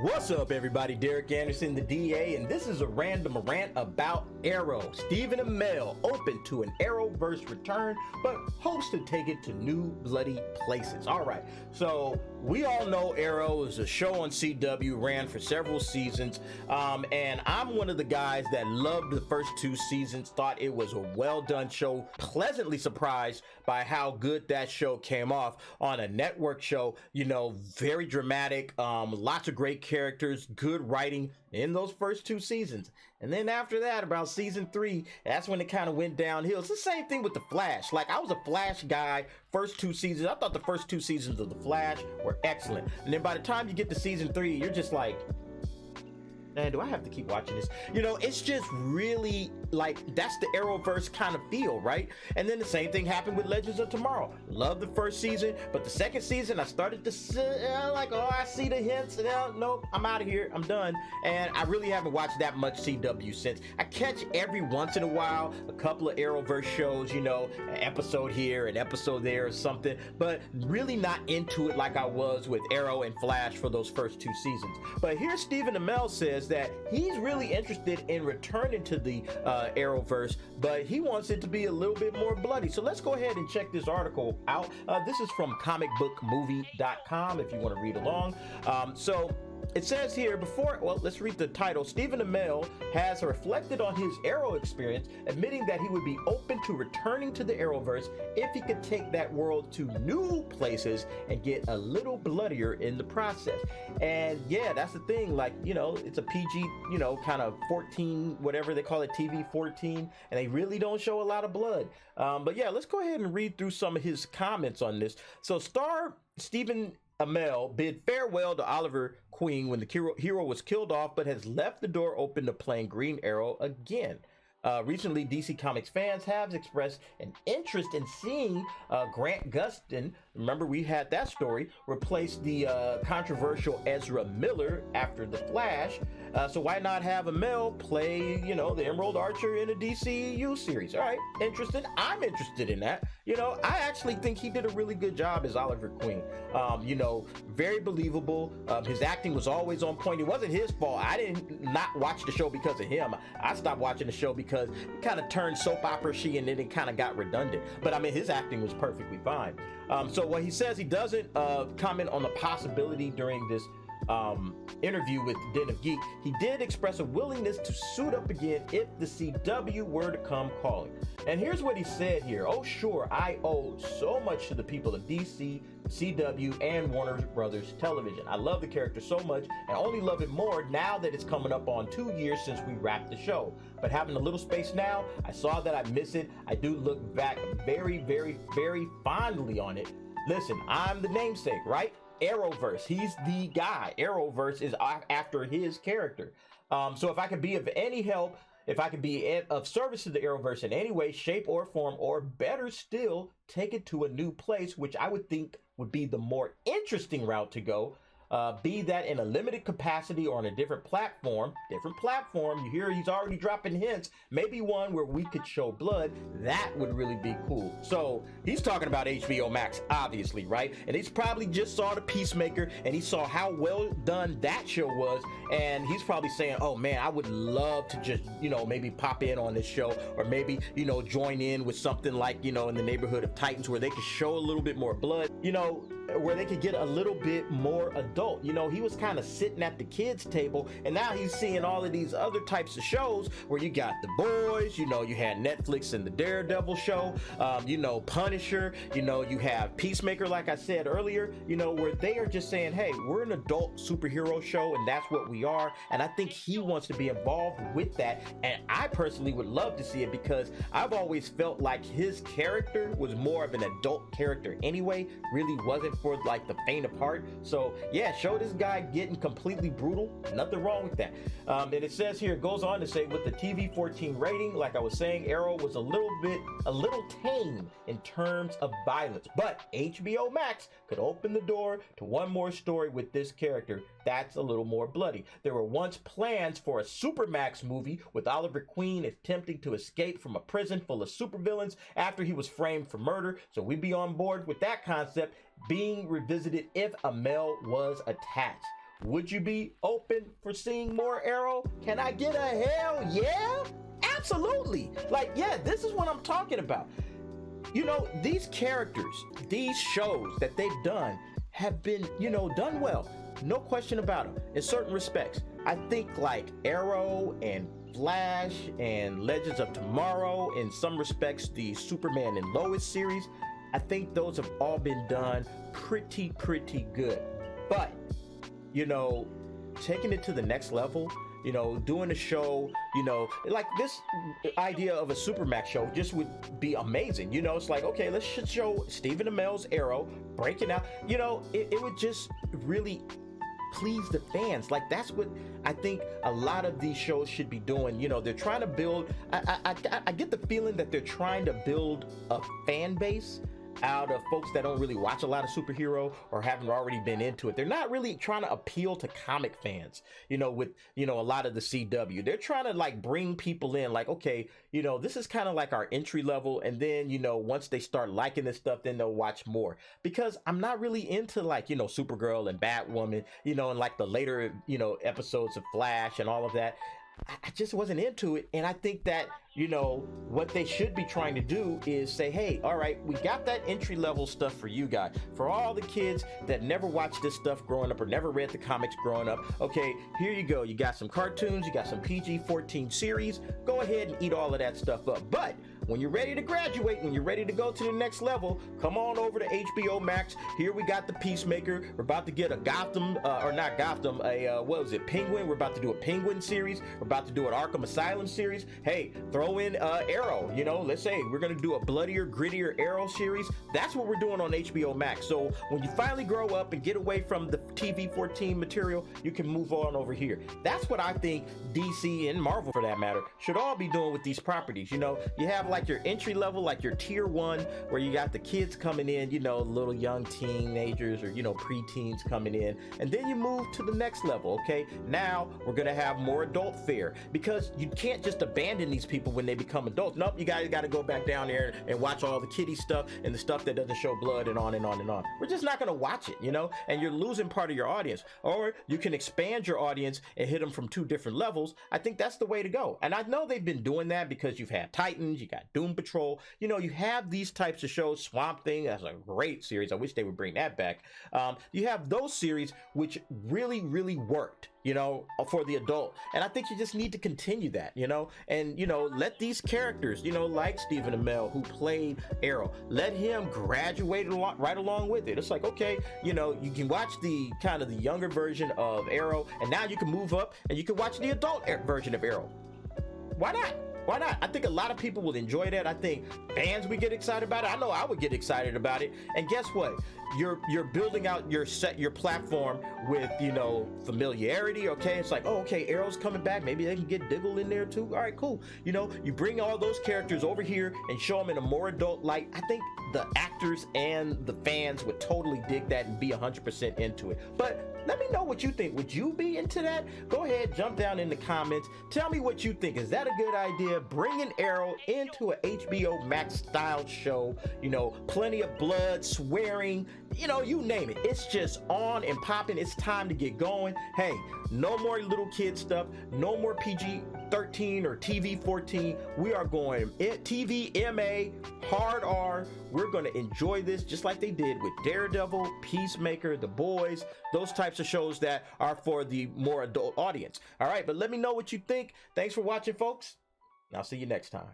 What's up, everybody? Derek Anderson, the DA, and this is a random rant about Arrow. Stephen Amell open to an Arrowverse return, but hopes to take it to new bloody places. All right, so we all know Arrow is a show on CW, ran for several seasons, and I'm one of the guys that loved the first two seasons, thought it was a well-done show, pleasantly surprised by how good that show came off on a network show. You know, very dramatic, lots of great characters, good writing in those first two seasons. And then after that, about season 3, that's when it kind of went downhill. It's the same thing with The Flash. Like, I was a Flash guy first two seasons. I thought the first two seasons of The Flash were excellent. And then by the time you get to season 3, you're just like, man, do I have to keep watching this? You know, it's just really like, that's the Arrowverse kind of feel, right? And then the same thing happened with Legends of Tomorrow. Love the first season, but the second season, I started to like, oh, I see the hints, and nope, I'm out of here, I'm done. And I really haven't watched that much CW since. I catch every once in a while a couple of Arrowverse shows, you know, an episode here, an episode there, or something, but really not into it like I was with Arrow and Flash for those first two seasons. But here Stephen Amell says that he's really interested in returning to the Arrowverse, but he wants it to be a little bit more bloody. So let's go ahead and check this article out. This is from comicbookmovie.com if you want to read along. So it says here let's read the title. Stephen Amell has reflected on his Arrow experience, admitting that he would be open to returning to the Arrowverse if he could take that world to new places and get a little bloodier in the process. And yeah, that's the thing. Like, you know, it's a PG, you know, kind of 14, whatever they call it, TV 14, and they really don't show a lot of blood. But yeah, let's go ahead and read through some of his comments on this. So star Stephen Amell bid farewell to Oliver Queen when the hero was killed off, but has left the door open to playing Green Arrow again. Recently, DC Comics fans have expressed an interest in seeing Grant Gustin, remember we had that story, replace the controversial Ezra Miller after The Flash. So why not have Amell play, you know, the Emerald Archer in a DCU series? All right, interesting. I'm interested in that. You know, I actually think he did a really good job as Oliver Queen. You know, very believable. His acting was always on point. It wasn't his fault. I didn't not watch the show because of him. I stopped watching the show because it kind of turned soap opera-y and then it kind of got redundant. But I mean, his acting was perfectly fine. So what he says, he doesn't comment on the possibility during this interview with Den of Geek. He did express a willingness to suit up again if the CW were to come calling. And here's what he said here. Oh, sure, I owe so much to the people of DC, CW, and Warner Brothers Television. I love the character so much and only love it more now that it's coming up on 2 years since we wrapped the show. But having a little space now, I saw that I miss it. I do look back very, very, very fondly on it. Listen, I'm the namesake, right? Arrowverse, he's the guy. Arrowverse is after his character. So if I could be of any help, if I could be of service to the Arrowverse in any way, shape, or form, or better still, take it to a new place, which I would think would be the more interesting route to go. Be that in a limited capacity or on a different platform. You hear he's already dropping hints. Maybe one where we could show blood. That would really be cool. So he's talking about HBO Max, obviously, right? And he's probably just saw The Peacemaker and he saw how well done that show was. And he's probably saying, oh man, I would love to just, you know, maybe pop in on this show, or maybe, you know, join in with something like, you know, in the neighborhood of Titans, where they could show a little bit more blood, you know, where they could get a little bit more adult. You know, he was kind of sitting at the kids' table, and now he's seeing all of these other types of shows where you got The Boys, you know, you had Netflix and the Daredevil show, you know, Punisher, you know, you have Peacemaker, like I said earlier, you know, where they are just saying, hey, we're an adult superhero show, and that's what we are. And I think he wants to be involved with that, and I personally would love to see it, because I've always felt like his character was more of an adult character anyway, really wasn't for like the faint of heart. So yeah, show this guy getting completely brutal, nothing wrong with that. And it says here, it goes on to say, with the TV 14 rating, like I was saying, Arrow was a little tame in terms of violence, but HBO Max could open the door to one more story with this character that's a little more bloody. There were once plans for a Supermax movie with Oliver Queen attempting to escape from a prison full of supervillains after he was framed for murder, so we'd be on board with that concept being revisited if Amell was attached. Would you be open for seeing more Arrow? Can I get a hell yeah? Absolutely. Like, yeah, this is what I'm talking about. You know, these characters, these shows that they've done have been, you know, done well. No question about them in certain respects. I think like Arrow and Flash and Legends of Tomorrow, in some respects, the Superman and Lois series, I think those have all been done pretty good. But, you know, taking it to the next level, you know, doing a show, you know, like this idea of a Supermax show just would be amazing. You know, it's like, okay, let's show Stephen Amell's Arrow breaking out. You know, it would just really please the fans. Like, that's what I think a lot of these shows should be doing. You know, they're trying to build, I get the feeling that they're trying to build a fan base out of folks that don't really watch a lot of superhero or haven't already been into it. They're not really trying to appeal to comic fans, you know, with, you know, a lot of the CW. They're trying to like bring people in like, okay, you know, this is kind of like our entry level. And then, you know, once they start liking this stuff, then they'll watch more. Because I'm not really into like, you know, Supergirl and Batwoman, you know, and like the later, you know, episodes of Flash and all of that. I just wasn't into it. And I think that, you know, what they should be trying to do is say, hey, all right, we got that entry level stuff for you guys. For all the kids that never watched this stuff growing up or never read the comics growing up, okay, here you go. You got some cartoons, you got some PG-14 series. Go ahead and eat all of that stuff up. But when you're ready to graduate, when you're ready to go to the next level, come on over to HBO Max. Here we got the Peacemaker. We're about to get a Gotham, or not Gotham, what was it, Penguin. We're about to do a Penguin series. We're about to do an Arkham Asylum series. Hey, throw in Arrow. You know, let's say we're going to do a bloodier, grittier Arrow series. That's what we're doing on HBO Max. So when you finally grow up and get away from the TV-14 material, you can move on over here. That's what I think DC and Marvel, for that matter, should all be doing with these properties. You know, you have like your entry level, like your tier 1, where you got the kids coming in, you know, little young teenagers or, you know, preteens coming in, and then you move to the next level. Okay, now we're gonna have more adult fare, because you can't just abandon these people when they become adults. Nope, you guys got to go back down there and watch all the kiddie stuff and the stuff that doesn't show blood and on and on and on. We're just not gonna watch it, you know, and you're losing part of your audience. Or you can expand your audience and hit them from 2 different levels. I think that's the way to go. And I know they've been doing that because you've had Titans, you got Doom Patrol, you know, you have these types of shows. Swamp Thing, that's a great series. I wish they would bring that back. You have those series which really worked, you know, for the adult. And I think you just need to continue that, you know, and, you know, let these characters, you know, like Stephen Amell, who played Arrow, let him graduate right along with it. It's like, okay, you know, you can watch the kind of the younger version of Arrow, and now you can move up and you can watch the adult version of Arrow. Why not? Why not? I think a lot of people will enjoy that. I think fans would get excited about it. I know I would get excited about it. And guess what? You're building out your platform with, you know, familiarity. Okay, it's like, oh, okay, Arrow's coming back. Maybe they can get Diggle in there too. All right, cool. You know, you bring all those characters over here and show them in a more adult light. I think the actors and the fans would totally dig that and be 100% into it. But let me know what you think. Would you be into that? Go ahead, jump down in the comments. Tell me what you think. Is that a good idea? Bringing Arrow into a HBO Max style show. You know, plenty of blood, swearing, you know, you name it. It's just on and popping. It's time to get going. Hey, no more little kid stuff. No more PG-13 or TV-14. We are going TV-MA, hard R. We're going to enjoy this just like they did with Daredevil, Peacemaker, The Boys, those types of shows that are for the more adult audience. All right, but let me know what you think. Thanks for watching, folks. And I'll see you next time.